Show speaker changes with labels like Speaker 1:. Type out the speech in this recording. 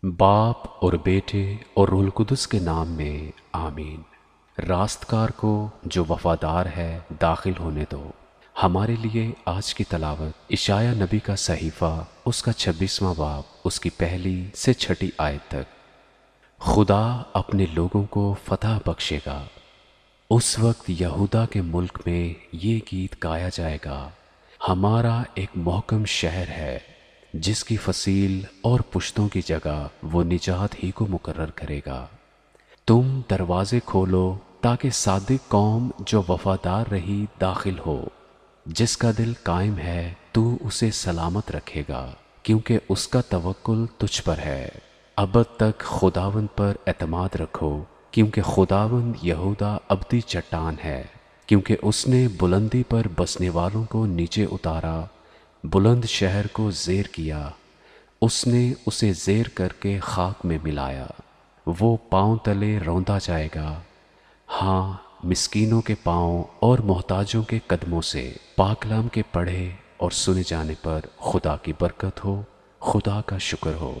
Speaker 1: باپ اور بیٹے اور روح القدس کے نام میں آمین۔ راستکار کو جو وفادار ہے داخل ہونے دو۔ ہمارے لیے آج کی تلاوت اشعیا نبی کا صحیفہ، اس کا 26واں باب، اس کی پہلی سے 6 آیت تک۔ خدا اپنے لوگوں کو فتح بخشے گا۔ اس وقت یہودا کے ملک میں یہ گیت گایا جائے گا: ہمارا ایک محکم شہر ہے جس کی فصیل اور پشتوں کی جگہ وہ نجات ہی کو مقرر کرے گا۔ تم دروازے کھولو تاکہ صادق قوم جو وفادار رہی داخل ہو۔ جس کا دل قائم ہے تو اسے سلامت رکھے گا، کیونکہ اس کا توکل تجھ پر ہے۔ ابد تک خداوند پر اعتماد رکھو، کیونکہ خداوند یہودا ابدی چٹان ہے۔ کیونکہ اس نے بلندی پر بسنے والوں کو نیچے اتارا، بلند شہر کو زیر کیا۔ اس نے اسے زیر کر کے خاک میں ملایا۔ وہ پاؤں تلے روندا جائے گا، ہاں مسکینوں کے پاؤں اور محتاجوں کے قدموں سے۔ پاکلام کے پڑھے اور سنے جانے پر خدا کی برکت ہو، خدا کا شکر ہو۔